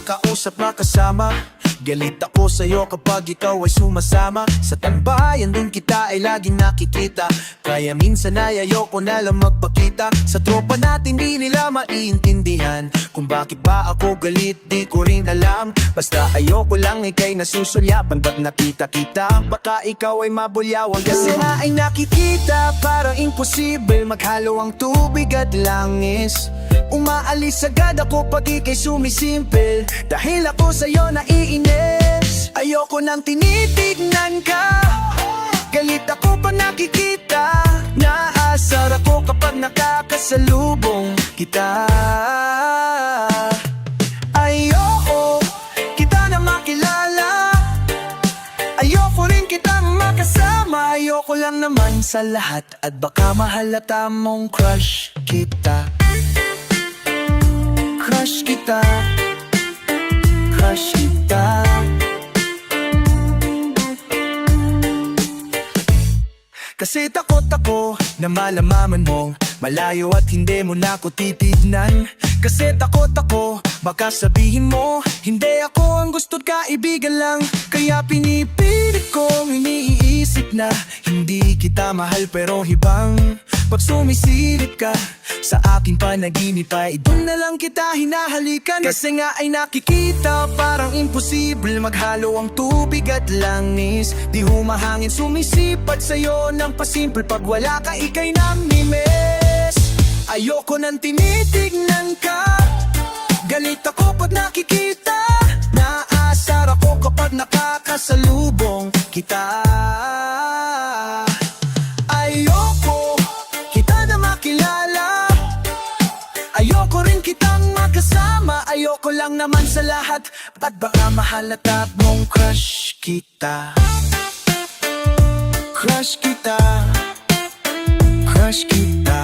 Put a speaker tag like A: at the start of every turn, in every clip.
A: makausap, makasama. Galit ako sa'yo kapag ikaw ay sumasama. Sa tambayan din kita ay laging nakikita, kaya minsan ay ayoko na lang magpakita. Sa tropa natin di nila maiintindihan kung bakit ba ako galit, di ko rin alam. Basta ayoko lang ikay nasusulyapan, ba't nakita-kita? Baka ikaw ay mabulyawan kasi nga ay nakikita. Parang imposible maghalo ang tubig at langis. Umaalis agad ako pag ikay sumisimpel, dahil ako sa'yo naiinis. Ayoko nang tinitignan ka, galit ako pag nakikita. Naaasar ako kapag nakakasalubong kita. Ayoko kita na makilala, ayoko rin kitang makasama. Ayoko lang naman sa lahat at baka mahalata mong crush kita. Crush kita, crush kita. Kasi takot ako na malamaman mong malayo at hindi mo na ako titignan. Kasi takot ako baka sabihin mo hindi ako ang gusto't kaibigan lang. Kaya pinipilit kong iniisip na hindi kita mahal pero hibang. Pag sumisilip ka sa aking panaginip ay doon na lang kita hinahalikan. Kasi nga ay nakikita parang imposible maghalo ang tubig at langis. Di humahangin sumisipat sa'yo ng pasimple pag wala ka ikay namimiss. Ayoko nang tinitignan ka, galit ako pag nakikita. Naaasar ako kapag nakakasalubong kita. Ayoko kita na makilala, ayoko rin kitang makasama. Ayoko lang naman sa lahat at baka mahalata mong crush kita. Crush kita, crush kita.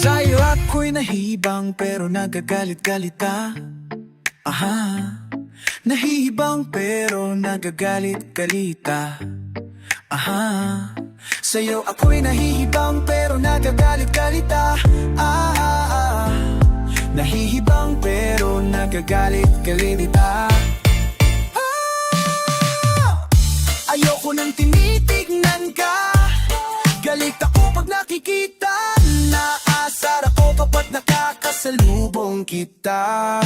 A: Sa'yo ako'y nahihibang pero nagagalit-galita. Aha, nahihibang pero nagagalit-galita. Aha, sa'yo ako'y nahihibang pero nagagalit-galita. Nahihibang pero nagagalit-galita. Ayoko nang tinitignan ka, galit ako pag nakikita. Naasar ako kapag nakakasalubong kita.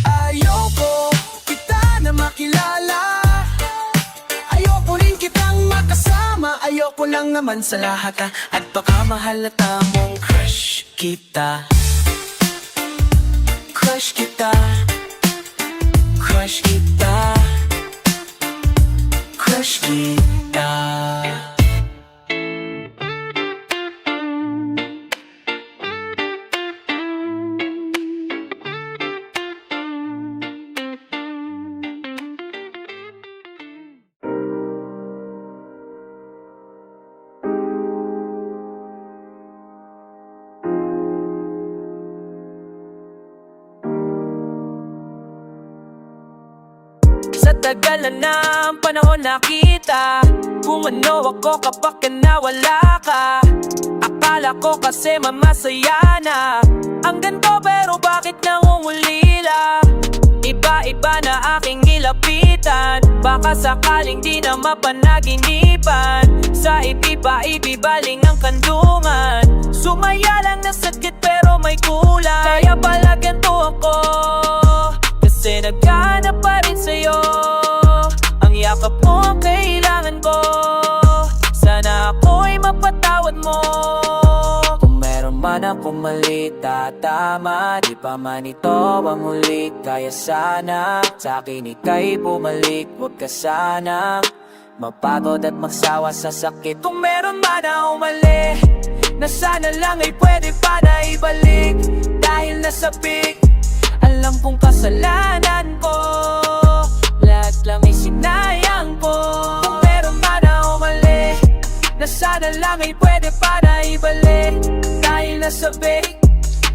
A: Ayoko kita na makilala, ayoko rin kitang makasama. Ayoko lang naman sa lahat at baka mahalata mong crush kita. Crush kita, crush kita, crush kita.
B: Sa tagal na ng panahon nakita kung ano ako kapag ka nawala ka. Akala ko kasi mamasaya na ang ganito pero bakit nangungulila? Iba-iba na aking nilapitan, baka sakaling di na mapanaginipan. Sa iba-ibaling ang kandungan, sumaya lang na sakit pero may kulang. Kaya pala ganito ako, kasi naghanap pa rin sa'yo. Ang yakap mo ang kailangan ko, sana ako'y mapatawad mo. Kung meron man akong mali, tatama. Di pa man ito ang huli, kaya sana sa'kin ika'y bumalik. Huwag ka sana mapagod at magsawa sa sakit. Kung meron man akong mali, na sana lang ay pwede pa na ibalik. Dahil nasabik, alam kong kasalanan ko, lahat lang ay sinayang ko. Kung meron man akong mali, na sana lang ay pwede pa na ibalik. Dahil nasabik,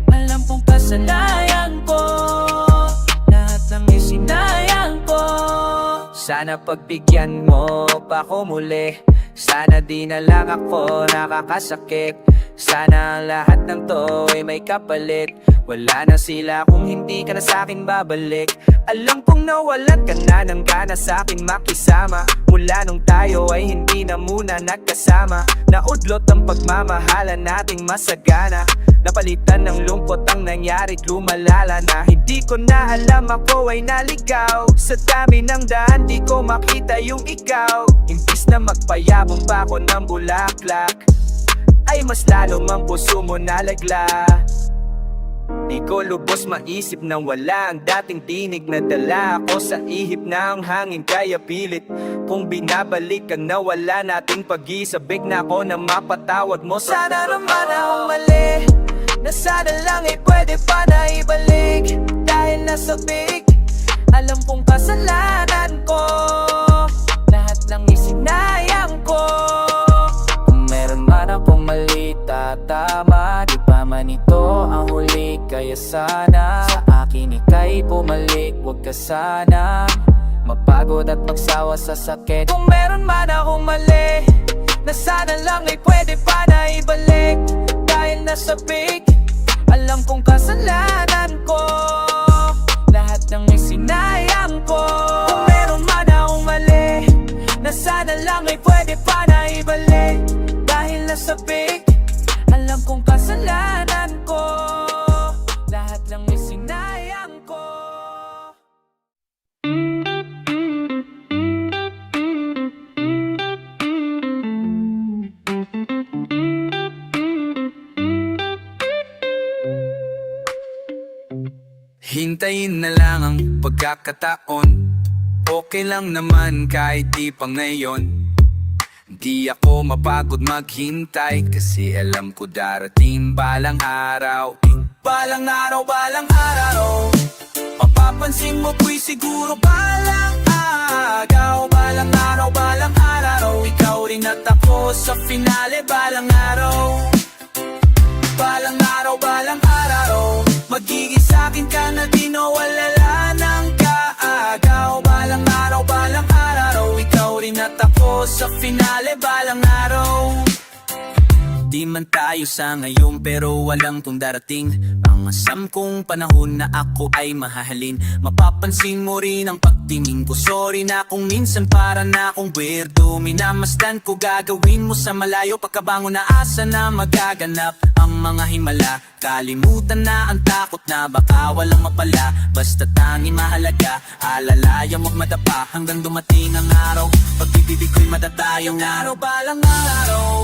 B: alam kong kasalanan ko, lahat lang ay sinayang ko. Sana pagbigyan mo pa ko muli, sana di na lang ako nakakasakit. Sana ang lahat ng to ay may kapalit. Wala na sila kung hindi ka na sa'kin babalik. Alam kong nawalan ka na ng gana sa'kin makisama. Mula nung tayo ay hindi na muna nagkasama. Naudlot ang pagmamahalan nating masagana. Napalitan ng lungkot ang nangyarit lumalala na. Hindi ko na alam ako ay naligaw. Sa dami ng daan di ko makita yung ikaw. Imbis na magpayabong pa ako ng bulaklak, ay mas lalo mang puso mo nalagla. Di ko lubos maisip na wala ang dating tinig na dala ako sa ihip na ang hangin kaya pilit kung binabalik ang nawala nating pag-isabik na ako na mapatawad mo. Sana naman akong mali, na sana lang ay pwede pa na ibalik. Dahil nasabik, alam kong kasalanan ko, lahat ng isinayang ko. Kung meron man akong mali, tatama. Di pa man ito ang huli, kaya sana sa akin ika'y bumalik. Huwag ka sana mapagod at magsawa sa sakit. Kung meron man akong mali, na sana lang ay pwede pa na ibalik. Dahil nasabik, alam kong kasalanan ko, lahat ng isinayang ko. Kung meron man akong mali, na sana lang ay pwede pa na ibalik. Dahil nasabik, alam kong kasalanan ko, lahat ng isinayang ko.
A: Hintayin na lang ang pagkakataon. Okay lang naman kahit di pa ngayon. Di ako mapagod maghintay kasi alam ko darating balang araw. Balang araw, balang araw, mapapansin mo ko'y siguro balang agaw. Balang araw, balang araw, ikaw rin at ako sa finale. Balang araw, balang araw, balang araw, magiging sa'kin ka na di nawalala ng kaagaw. Balang araw, ikaw rin at ako sa finale. Balang araw, di man tayo sa ngayon pero walang kung darating ang asam kong panahon na ako ay mahahalin. Mapapansin mo rin ang pagtingin ko. Sorry na kung minsan para na akong weirdo. Minamasdan ko gagawin mo sa malayo. Pagkabangon na asa na magaganap ang mga himala. Kalimutan na ang takot na baka walang mapala. Basta tanging mahalaga, alalayan mo't madapa hanggang dumating ang araw. Pag-ibig ko'y matatayong araw. Balang araw,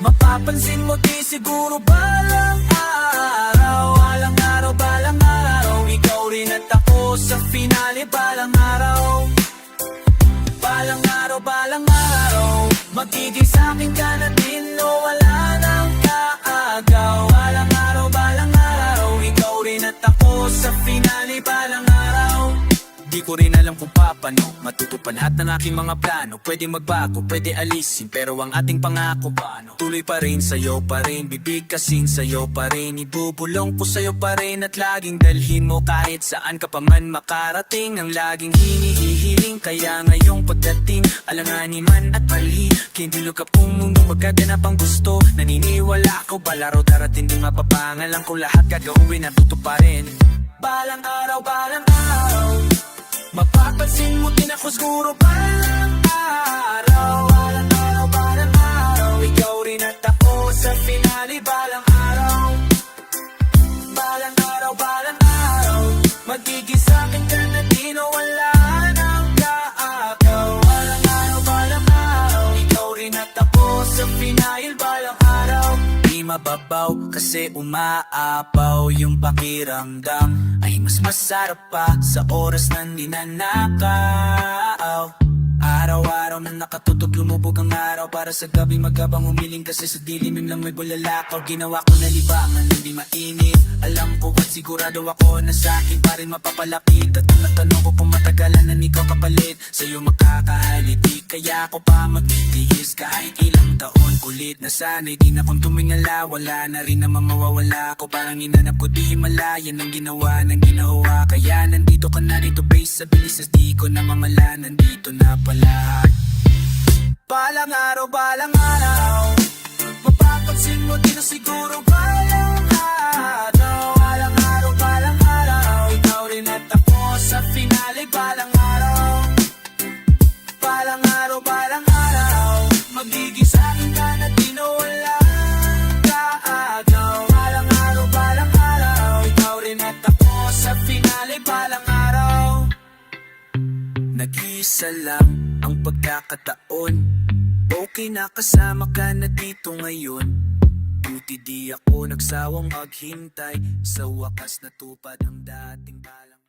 A: mapapansin mo di siguro balang araw. Balang araw, balang araw, ikaw rin at ako sa finale. Balang araw, balang araw, balang araw, magiging sa'kin ka na din o wala nang kaagaw. Balang araw, ikaw rin at ako sa finale. Balang araw, di ko rin alam kung paano matutupad lahat ng aking mga plano. Pwede magbago, pwede alisin, pero ang ating pangako ba ano? Tuloy pa rin, sa'yo pa rin, bibigkasin sa'yo pa rin, ibubulong ko sa'yo pa rin. At laging dalhin mo kahit saan ka pa man makarating. Ang laging hinihiling, kaya ngayong pagdating alanganin man at mali, kindilo ka pong mundo magkaganap ang gusto. Naniniwala ako balaro darating din mapapangalan ko lahat gagawin at tutuparin. Balang araw, mapapansin mo din ako siguro balang araw. Balang araw, ikaw rin at ako sa finale. Balang araw, balang araw, magiging sa'kin ka na din o wala nang kaagaw. Balang araw, ikaw rin at ako sa finale. Balang araw, di mababaw kasi umaapaw yung pakiramdam. Ay mas masarap pa sa oras na ninanakaw. Araw-araw na nakatutok lumubog ang araw. Para sa gabi magabang umiling kasi sa dilimim lang may bulalakaw. Ginawa ko na libangan, hindi mainit. Alam ko at sigurado ako na sa'kin pa rin mapapalapit. At kung natanong ko kung matagalan na ikaw kapalit, sa'yo makakahaliti. Kaya ako pa magtitiis kahit ilang taon ulit. Nasanay din akong tumingala, wala na rin naman mawawala ko. Parang inanap ko di malayan ang ginawa ng ginawa. Kaya nandito ka na rito base sa bilis di ko na mamala. Nandito na pala. Balang araw, mapapansin Pansin mo di na siguro balang araw. Balang araw, balang araw. Ikaw rin at ako sa finale. Balang araw, balang araw, balang araw. Magiging sa'kin ka na di na walang kaagaw. Balang araw, balang araw. Ikaw rin at ako sa finale. Balang araw. Nag-iisa lang ang pagkakataon. Okay na kasama ka na dito ngayon. Buti di ako nagsawang maghintay. Sa wakas natupad ang dating balang.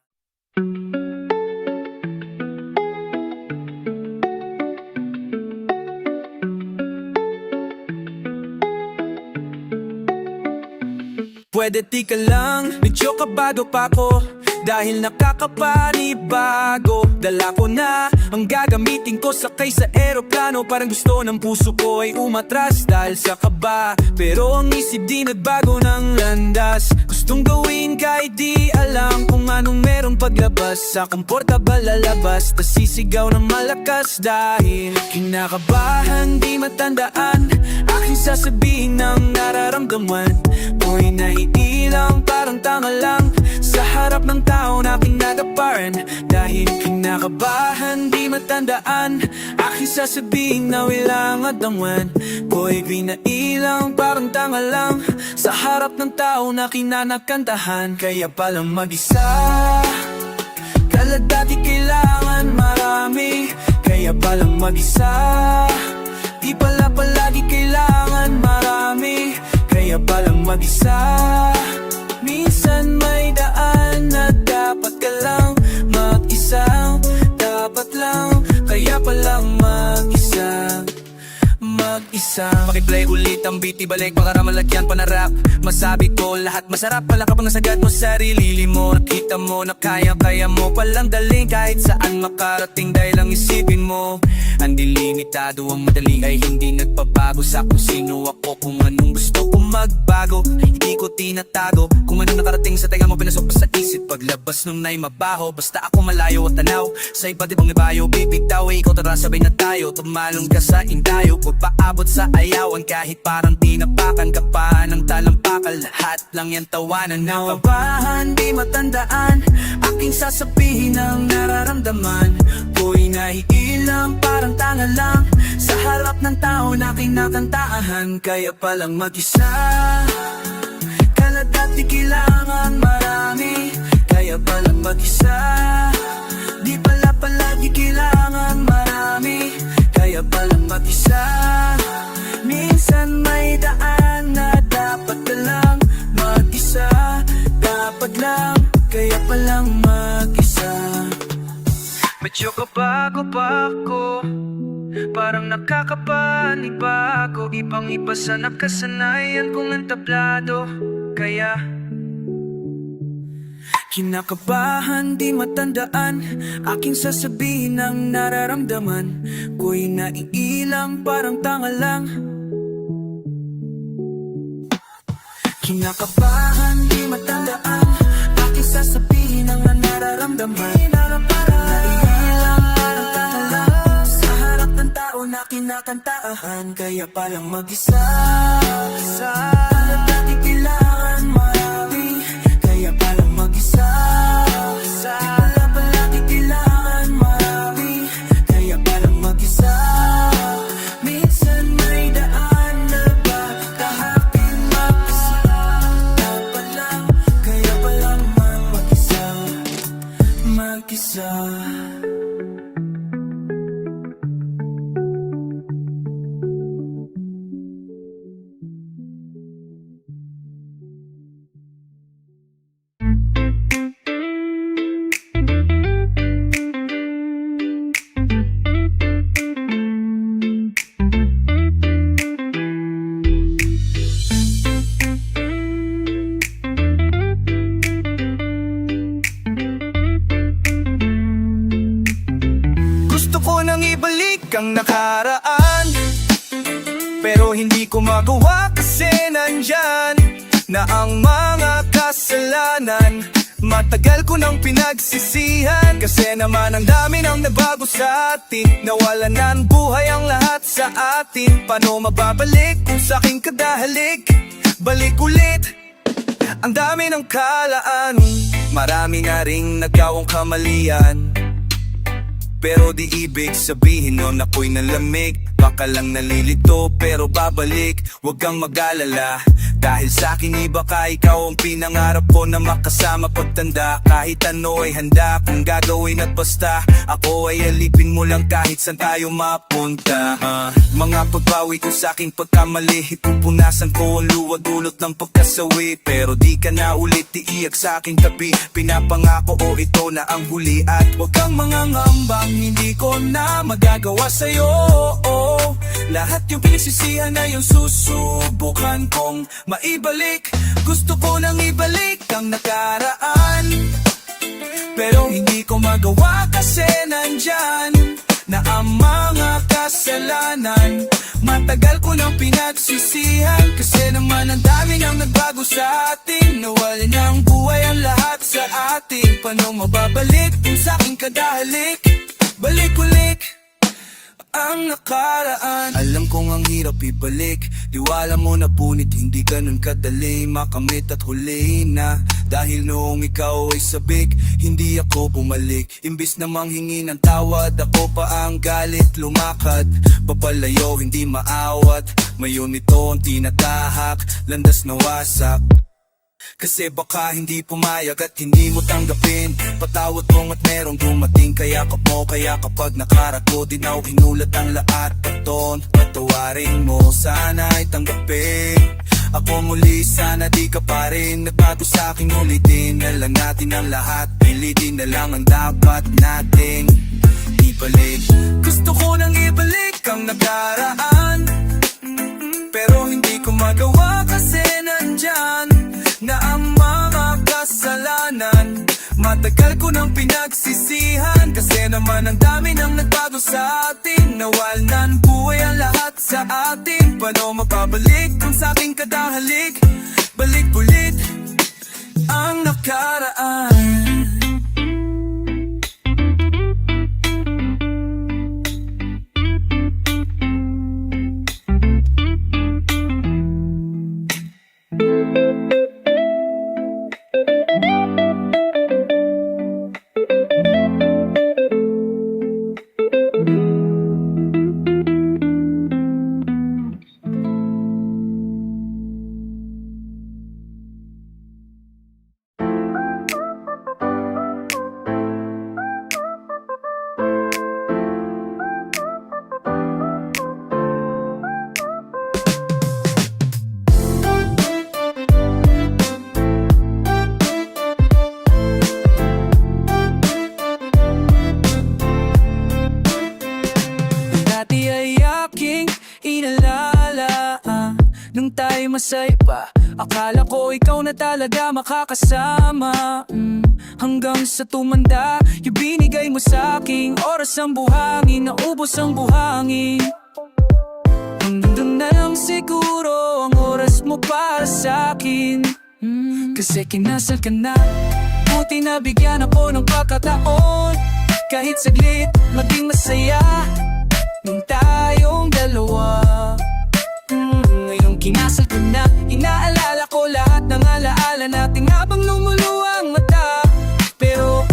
A: Pwede di ka lang, medyo kabado pa ko. Dahil nakakapanibago. Dala ko na ang gagamitin ko sakay sa eroplano. Parang gusto ng puso ko ay umatras dahil sa kaba. Pero ang isip di nagbago ng landas. Gustong gawin kahit di alam kung anong meron paglabas. Sa komportable lalabas, tas sisigaw ng malakas. Dahil kinakabahan di matandaan. Aking sasabihin ng nararamdaman. Ko'y naiilang parang tanga lang. Sa harap ng tao na aking nagaparan. Dahil kinakabahan di matandaan. Aking sasabihin na walang adangwan. Ko'y pinailang parang tanga lang. Sa harap ng tao na kinanakantahan. Kaya palang mag-isa. Kala dati kailangan marami. Kaya palang mag-isa. Di pala palagi kailangan marami. Kaya palang mag-isa. Minsan may daan na dapat ka lang mag-isa. Dapat lang, kaya palang mag-isa. Mag-isa. Makiplay ulit ang beat, ibalik para malagyan pa na rap. Masabi ko lahat masarap pala kapag nasagat mo sarili mo. Nakita mo na kaya mo palang daling kahit saan makarating dahil lang isipin mo. Ang dilimitado, ang madali ay hindi nagpabago. Sa kung sino ako, kung anong gusto ko magbago. Hindi ko tinatago kung anong nakarating sa tenga mo, pinasok pa sa isip. Paglabas nung na'y mabaho, basta ako malayo at tanaw. Sa iba't ibang ibayo, bibigtaw ikaw tara sabay na tayo. Tumalong ka sa indayo, pagpaabot sa ayawan. Kahit parang tinapakan ka pa ng talampakan. Lahat lang yan tawanan na kabahan, di matandaan. Aking sasabihin ang nararamdaman. Ko'y naiilang parang tanga lang. Sa harap ng tao na kinakantahan. Kaya palang mag-isa. Kala dati kailangan marami. Kaya palang mag-isa. Di pala palagi kailangan marami. Kaya palang mag-isa. Minsan may daan na dapat ka lang mag-isa. Dapat lang, kaya palang mag-isa. Medyo kabago pa ako. Parang nakakapanibago. Ibang-iba sa nakasanayan kong entablado. Kaya kinakabahan di matandaan. Aking sasabihin ang nararamdaman. Ko'y naiilang parang tanga lang. Kinakabahan di matandaan. Aking sasabihin ang nararamdaman. Naiilang parang tanga lang. Sa harap ng tao na kinakantahan. Kaya palang mag-isa. Kala dati kailangan marami. Kaya palang mag-isa. Di pala palagi kailangan marami. Kaya palang mag-isa. Minsan may daan na pagkahakin mag-isa. Dapat lang, kaya palang mag-isa. Mag-isa. Gusto ko nang ibalik ang nakaraan, pero hindi ko magawa kasi nandyan na ang mga kasalanan. Matagal ko nang pinagsisihan, kasi naman ang dami nang nabago sa atin. Nawala na ng buhay ang lahat sa atin. Paano mababalik kung sa'king kadahalik? Balik ulit, ang dami ng kalaan. Marami nga ring nagawang kamalian, pero di ibig sabihin nun ako'y nalamig. Baka lang nalilito pero babalik. Huwag kang mag-alala, dahil sa'kin iba ka. Ikaw ang pinangarap ko na makasama pagtanda. Kahit ano ay handa kung gagawin at basta ako ay alipin mo lang kahit saan tayo mapunta. Mga pagbawi ko sa'king pagkamali, ipupunasan ko ang luwa dulot ng pagkasawi. Pero di ka na ulit iiyak sa'king tabi. Pinapangako o ito na ang huli. At huwag kang mangangambang hindi ko na magagawa sa'yo. Lahat yung pinagsisihan na yung susubukan kong maibalik. Gusto ko nang ibalik ang nakaraan, pero hindi ko magawa kasi nandyan na ang mga kasalanan. Matagal ko nang pinagsisihan, kasi naman ang dami nang nagbago sa atin. Nawala na ang buhay ang lahat sa atin. Paano mababalik kung sa'king kadahalik? Balik ulit ang nakaraan. Alam kong ang hirap ibalik, diwala mo na punit hindi ganun kadali makamit at huli na. Dahil noong ikaw ay sabik, hindi ako bumalik. Imbis na manghingi ng tawad, ako pa ang galit lumakad. Papalayo, hindi maawat, mayon ito ang tinatahak. Landas na wasak, kasi baka hindi pumayag at hindi mo tanggapin. Patawad mo at merong dumating, kayakap mo. Kaya kapag nakarako din ako, hinulat ang lahat. Paton, patawarin mo, sana ay tanggapin. Ako muli, sana di ka pa rin nagbago sa'king ulitin. Na lang natin ang lahat, pilitin na lang ang dapat natin ibalik. Gusto ko nang ibalik ang nakaraan, pero hindi ko magawa kasi nandyan na ang mga kasalanan. Matagal ko nang pinagsisihan, kasi naman ang dami nang nagbago sa atin. Nawal na ng buhay ang lahat sa atin. Paano mababalik kung sa'king kadahalik? Balik ulit ang nakaraan. Nung tayo masaya pa, akala ko ikaw na talaga makakasama. Hanggang sa tumanda, yung binigay mo sa'king oras ang buhangin, naubos ang buhangin. Nandun na lang siguro ang oras mo para sa'kin. Kasi kinasal ka na, buti na bigyan ako ng pagkataon. Kahit saglit, maging masaya nung tayong dalawa. Ngayong kinasal ko na, inaalala ko lahat ng alaala natin habang lumuluwa ang mata. Pero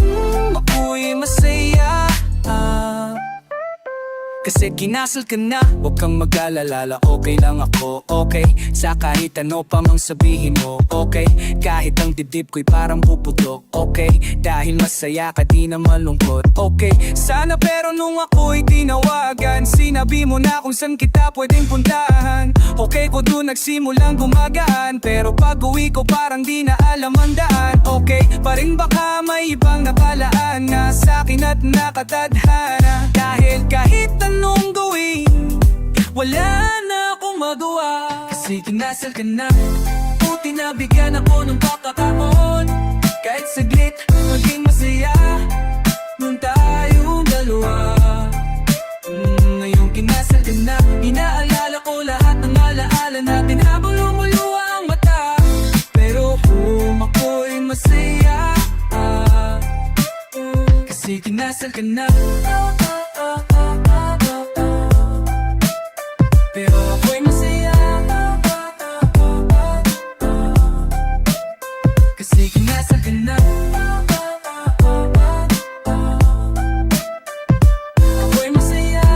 A: ako'y masaya, kasi kinasal ka na. Huwag kang mag-alala, okay lang ako, okay. Sa kahit ano pa mang sabihin mo, okay. Kahit ang dibdib ko'y parang puputok, okay. Dahil masaya ka di na malungkot, okay. Sana pero nung ako'y tinawagan, sinabi mo na kung saan kita pwedeng puntahan. Okay ko dun nagsimulang gumagaan, pero pag uwi ko parang di na alam ang daan. Okay, pa rin baka may ibang nakalaan na sa'kin at nakatadhana. Dahil kahit anong gawin, wala na akong magawa. Kasi kinasal ka na, buti na bigyan ako ng pagkakataon. Kahit saglit, maging masaya nung tayong dalawa. Ngayong kinasal ka na, inaalala ko lahat ng alaala natin habang lumuluwa ang mata. Pero ako'y masaya,
B: Kasi kinasal ka na. Pero ako'y masaya. Kasi kinasal ka na. Ako'y masaya.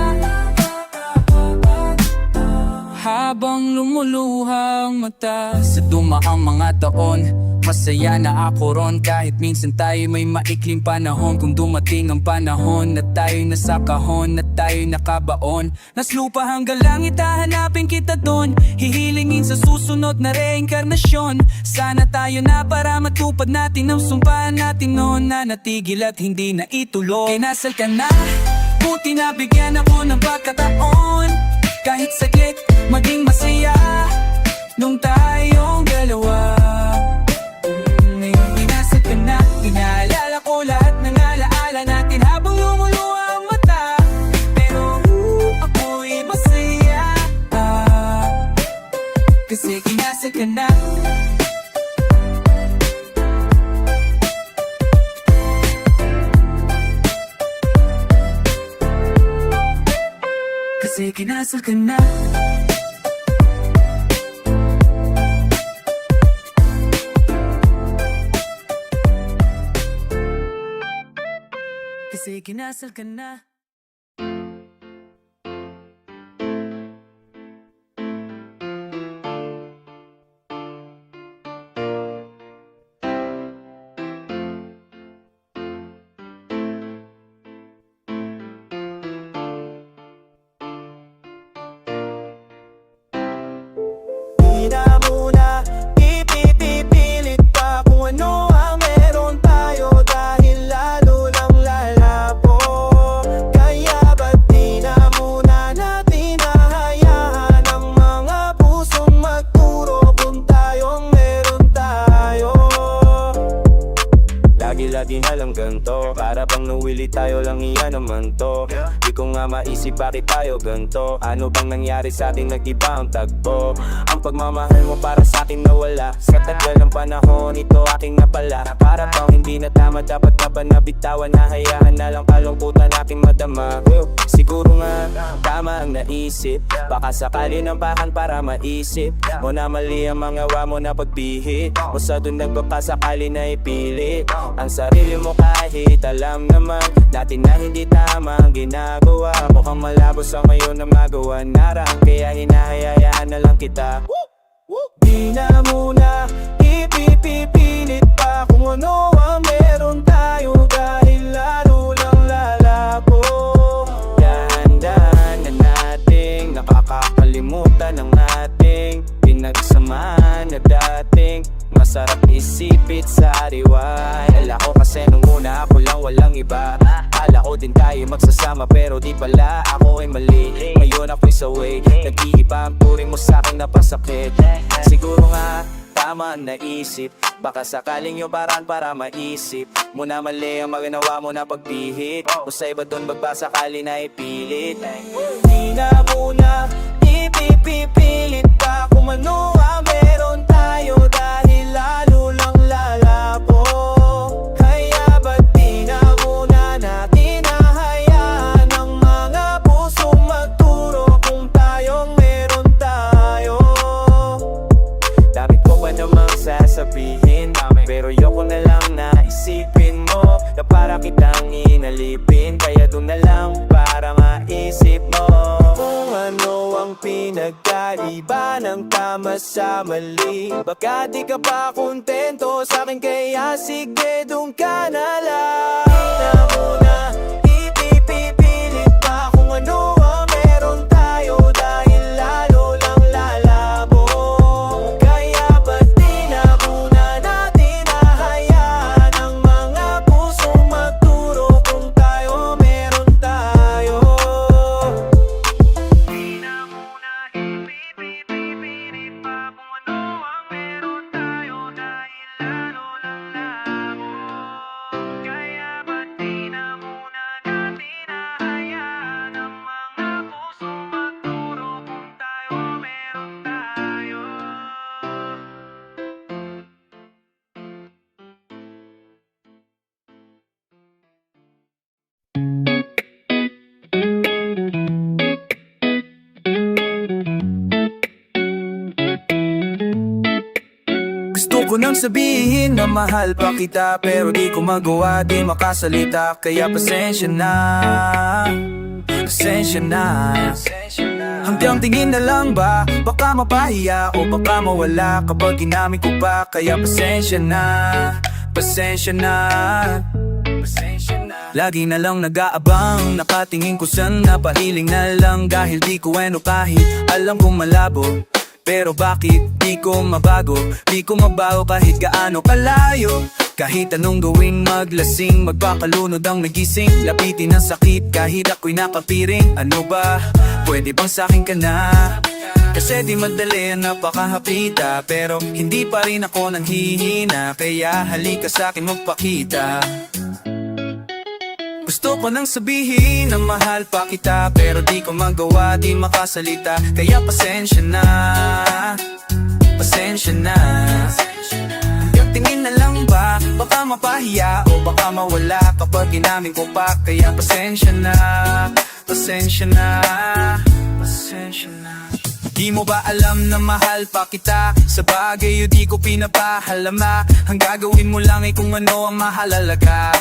B: Habang lumuluha ang mata sa dumaang mga taon, masaya na ako ron kahit minsan tayo may maikling panahon. Kung dumating ang panahon na tayo'y nasa kahon, na tayo'y nakabaon, nas lupa hanggang langit, hahanapin kita doon. Hihilingin sa susunod na reinkarnasyon. Sana tayo na para matupad natin ang sumpahan natin noon, na natigil at hindi na ituloy. Kinasal ka na, buti na bigyan ako ng pagkataon. Kahit saglit, maging masaya nung tayong dalawa. Ngayon kinasal ka na, inaalala ko lahat ng alaala natin habang lumuluha ang mata. Pero ako'y masaya kasi kinasal ka na. Kasi kinasal ka na. Kasi kinasal ka na.
A: Di na muna ipipipilit pa kung ano ang meron tayo, dahil lalo lang lalabo. Kaya ba't di na muna natin hahayaan ang mga pusong magturo kung tayong meron tayo. Lagi-lagi na lang ganto, para pang nawili tayo lang, iyan naman to. Di ko nga maisip bakit tayo ganto. Ano bang nangyari sa ating nag-iba ang tagpo? Ang pagmamahal mo para sa akin nawala. Sa tagal ng panahon, ito aking napala. Para bang hindi na tama, dapat na ba nabitawan? Nahayaan na lang kalungkutan aking madama. Siguro nga, tama ang naisip. Baka sakali ng bakan para maisip mo na mali ang mga wa mo na pagbihit mo, sa dun nagbabasakali na ipilit ang sarili mo kahit alam naman natin na hindi tama ang ginagawa. Mukhang malabo sa ngayon na magawa narang, kaya hinahayaan na lang kita. Di na muna ipipipilit pa kung ano ang meron tayo, dahil lalo lang lalabo. Dahan-dahan na nating nakakakalimutan ang ating pinagsamahan na dating masarap isipit sa ariwa. Ala ko kasi nung una ako lang walang iba. Ala ko din tayo magsasama pero di pala ako ay mali. Ngayon ako'y sa way, nag-iiba ang turing mo sa'king napasakit. Siguro nga tama ang naisip, baka sakaling yung paraan para maisip mo na mali ang maginawa mo na pagpihit o sa iba dun magbasakali na ipilit. Di na muna ipipipilit pa kung ano ang meron tayo, dahil lalo lang lalabo. Kaya ba't di na muna natin hahayaan ang mga pusong magturo kung tayong meron tayo. Dami ko pa namang sasabihin, pero yoko na lang na isipin mo na para kitang inalipin. Kaya doon na lang para maisip mo kung ano ang pinagkaiba ng tama sa mali. Baka di ka pa kontento sa akin, kaya sige doon ka na lang. Na muna ipipipilit pa kung ano ang meron tayo, dahil lalo lang lalabo. Kaya ba't di na muna natin hahayaan ang mga pusong magturo kung tayo meron tayo. Di na muna ipipipilit pa kung ano ang meron tayo, dahil lalo lang lalabo. Kaya ko nang sabihin na mahal pa kita, pero di ko magawa, di makasalita. Kaya pasensya na, pasensya na. Hanggang tingin na lang ba, baka mapahiya o baka mawala kapag ginamit ko pa. Kaya pasensya na, pasensya na, pasensya na. Lagi na lang nag-aabang, nakatingin ko sana, pahiling na lang. Dahil di ko kahit alam kong malabo. Pero bakit di ko mabago? Di ko mabago kahit gaano kalayo. Kahit anong gawing maglasing, magpakalunod ang nagising. Lapitin ang sakit kahit ako'y nakapiring. Ano ba? Pwede bang sa'kin ka na? Kasi di madali, napakahapita. Pero hindi pa rin ako nanghihina. Kaya halika sa'kin magpakita. Gusto ko nang sabihin na mahal pa kita, pero di ko magawa, di makasalita. Kaya pasensya na, pasensya na. Hanggang tingin na lang ba, baka mapahiya o baka mawala kapag ginamit ko pa. Kaya pasensya na, pasensya na, pasensya na. Di mo ba alam na mahal pa kita? Sa bagay o di ko pinapahalama. Ang gagawin mo lang ay kung ano ang mahalalaga.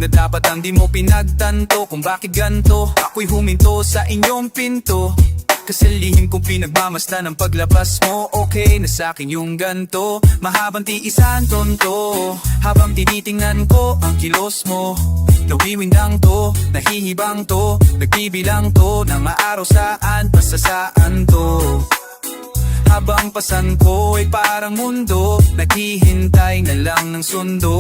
A: Na dapat ang di mo pinagtanto kung bakit ganto. Ako'y huminto sa inyong pinto. Kasi lihim kong pinagmamasdan ng paglabas mo. Okay na sa'kin yung ganto. Mahabang tiisan tonto. Habang tinitingnan ko ang kilos mo. Nawiwindang to, nahihibang to. Nagbibilang to ng maaraw saan pa sa saan to. Habang pasan ko ay parang mundo. Naghihintay na lang ng sundo.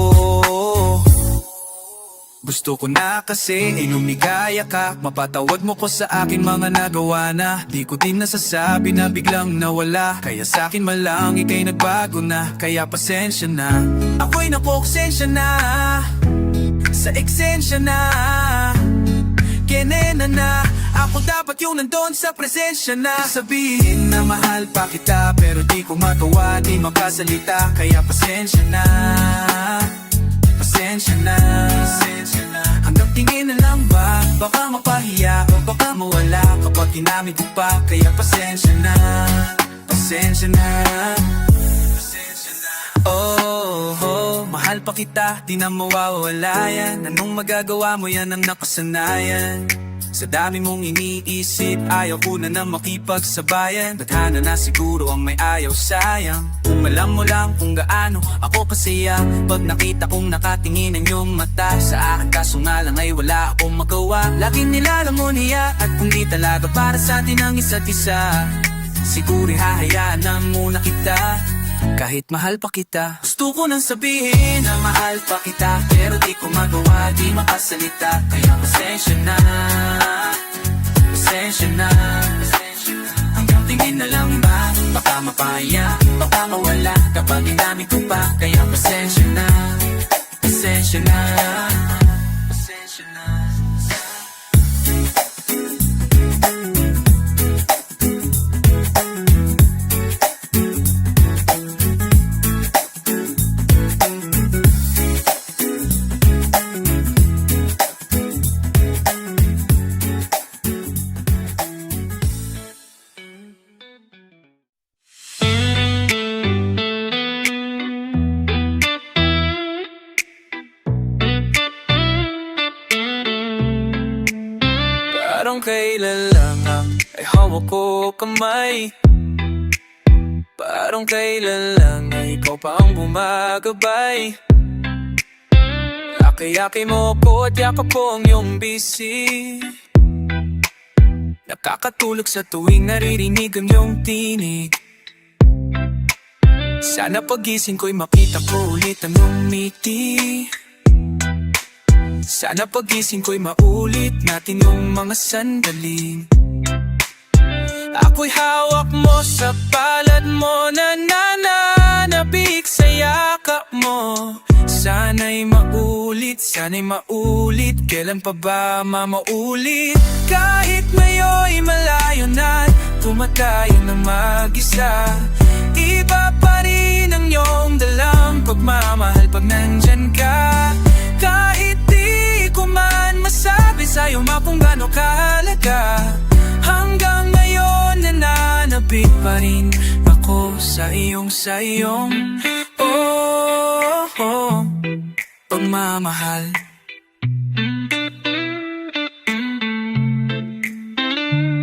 A: Gusto ko na kasi inumigaya ka. Mapatawad mo ko sa akin mga nagawa na. Di ko din nasasabi na biglang nawala. Kaya sa'kin malang ika'y nagbago na. Kaya pasensya na, ako'y napokosensya na. Sa eksensya na, kinena na. Ako dapat yung nandun sa presensya na. Sabihin na mahal pa kita, pero di ko magawa, di makasalita. Kaya pasensya na, pasensya na, pasensya na. Hanggang tingin na lang ba, baka mapahiya o baka mawala kapag ginamit ko pa. Kaya pasensya na, pasensya na, pasensya na. Oh, mahal pa kita, di na mawawala yan. Anong magagawa mo, yan ang nakasanayan. Sa dami mong iniisip, ayaw ko na makipagsabayan. Tadhana na siguro ang may ayaw, sayang. Kung alam mo lang kung gaano ako kasaya pag nakita kong nakatingin ang iyong mata sa akin, kaso nga lang ay wala akong magawa. Laging nilalamon niya at kung di talaga para sa atin ang isa't isa, siguro hahayaan na muna kita. Kahit mahal pa kita, gusto ko nang sabihin na mahal pa kita, pero di ko magawa, di makasalita. Kaya pasensya na, pasensya na, pasensya na. Hanggang tingin na lang ba, baka mapaya, baka mawala kapag ginamit ko pa. Kaya pasensya na, pasensya na, pasensya na. Parang kailan lang ay hawak ko kamay. Parang kailan lang ay ikaw pa ang bumagabay. Laki-yaki mo ko at yakap ko ang iyong bisi. Nakakatulog sa tuwing naririnig ang iyong tinig. Sana pagising ko'y makita ko ulit ang iyong ngiti. Sana pagising ko'y maulit natin yung mga sandaling. Ako'y hawak mo sa palad mo, nananabik sa yakap mo. Sana'y maulit, sana'y maulit. Kailan pa ba mamaulit? Kahit ngayo'y malayo na, tumatayo na mag-isa. Iba pa rin ang iyong dalang pagmamahal pag nandyan ka. Kahit di ko man masabi sa'yo kung gaano kahalaga, hanggang ngayon nananabik pa rin ako sa iyong oh, pagmamahal.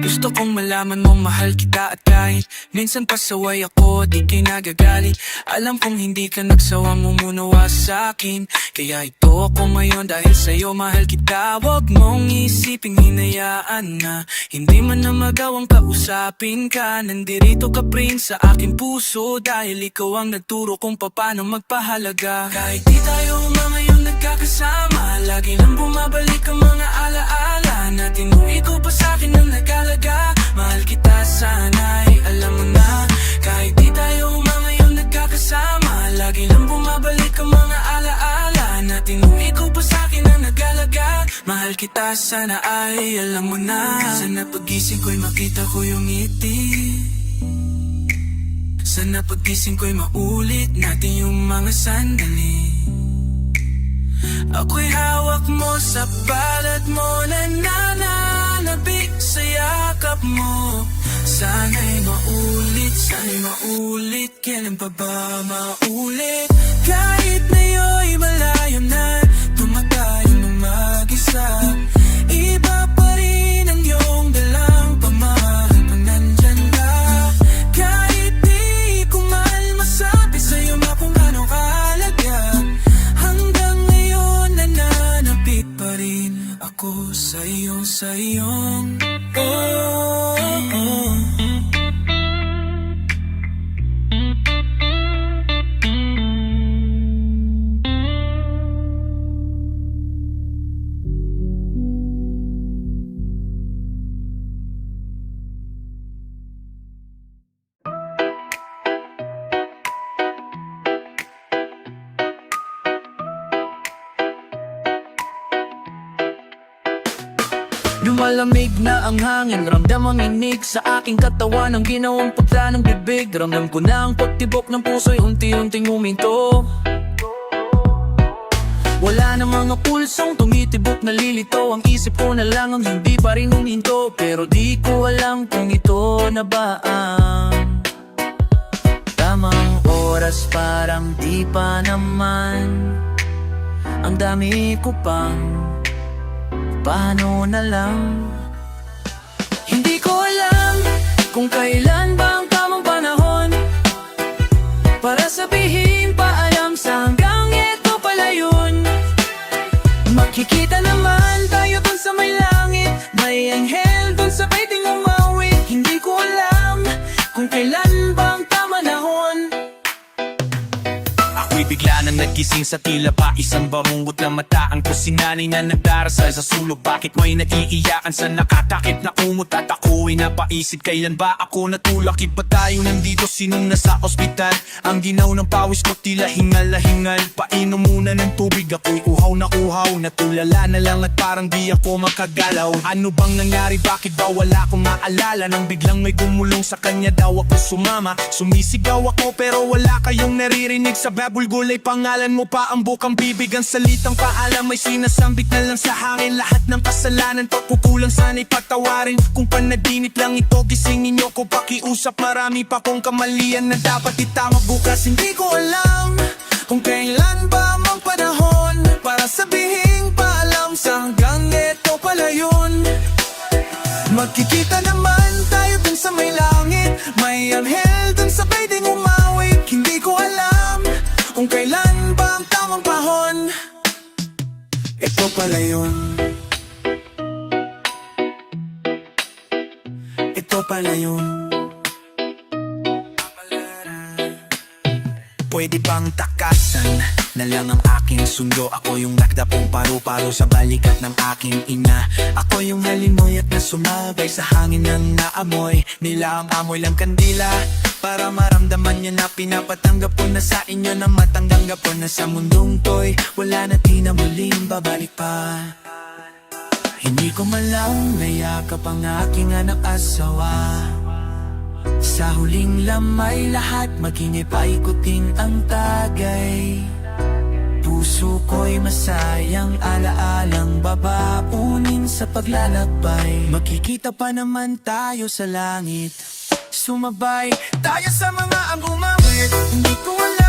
A: Gusto kong malaman mong mahal kita at kahit minsan pasaway ako, di kay nagagalit. Alam kong hindi ka nagsawang umunawa sa akin, kaya ito ako ngayon dahil sa'yo mahal kita. Huwag mong isiping hinayaan na hindi man na magawang kausapin ka. Nandirito ka prin sa aking puso dahil ikaw ang nagturo kung paano magpahalaga. Kahit di tayo ngayon nagkakasama, lagi lang bumabalik ang mga alaala natin nung ikaw pa sa'kin ang nagalaga. Mahal kita sana'y alam mo na. Kahit di tayo ngayon nagkakasama, lagi lang bumabalik ang mga alaala natin nung ikaw pa sa'kin ang nagalaga. Mahal kita sana ay alam mo na. Sana pagising ko'y makita ko yung ngiti. Sana pagising ko'y maulit natin yung mga sandali. Ako'y hawak mo sa palad mo, nananabik sa yakap mo. Sana'y maulit, kailan pa ba maulit? Kahit ngayon malayo na, tumatayo ng mag-isa. Iba pa rin ang iyong dalang pamahal pag nandyan ka. Kahit di ko man masabi sa'yo kung ano kahalaga, hanggang ngayon nananabik pa rin ako sa iyong oh. Lumalamig na ang hangin, ramdam ang inig sa aking katawan. Ang ginawang pagta ng bibig, ramdam ko na ang pagtibok ng puso'y unti-unting huminto. Wala na mga pulsong tumitibok, nalilito. Ang isip ko na lang ang hindi pa rin huminto. Pero di ko alam kung ito na ba ang tamang oras, parang di pa naman. Ang dami ko pang paano na lang. Hindi ko alam kung kailan ba ang tamang panahon para sabihin paalam sa hanggang ito pala yun. Makikita naman tayo dun sa may langit, may anghel dun sa pwedeng umawit. Hindi ko alam kung kailan ba ang tamang panahon. Ako'y bigla nang nagising sa tila pa isang bangungot na mata. Ang kusinanay na nagdarasal sa sulok. Bakit may nag-iiyakan sa nakatakip na kumot? At ako'y napaisip, kailan ba ako natulak? Iba tayo nandito, sinong nasa ospital? Ang ginaw ng pawis ko tila hingal na hingal. Painom muna ng tubig, ako'y uhaw na uhaw. Natulala na lang at parang di ako makagalaw. Ano bang nangyari? Bakit ba wala akong maalala? Nang biglang may gumulong sa kanya daw ako sumama. Sumisigaw ako pero wala kayong naririnig. Sa babulgulay pangalan mo pa ang bukang bibig. Ang salitang paalam may sinasambit na lang sa hangin. Lahat ng kasalanan, pagkukulang sana'y patawarin. Kung panaginip lang ito, gisingin nyo ko pakiusap. Marami pa kong kamalian na dapat itama bukas. Hindi ko alam kung kailan ba ang panahon para sabihin paalam sa hanggang ito pala yun. Magkikita naman tayo dun sa may langit, may anghel dun sa pwedeng umawit. Hindi ko alam kung kailan ba ang tamang panahon. Ito pala yun. Ito pala yun. Pwede bang takasan na lang ang aking sundo? Ako yung nakdapong paru-paro sa balikat ng aking ina. Ako yung nalimoy at nasumabay sa hangin ng naamoy nila. Ang amoy lang kandila para maramdaman niya na pinapatanggap ko na sa inyo, na matanggap ko na sa mundong to'y wala na tinamuling babalik pa. Hindi ko malang nayakap ang aking anak asawa. Sa huling lamay lahat maging ipaikutin ang tagay. Puso ko'y masayang alaalang babaunin sa paglalakbay. Makikita pa naman tayo sa langit. Sumabay tayo sa mga ang umawit. Hindi ko alam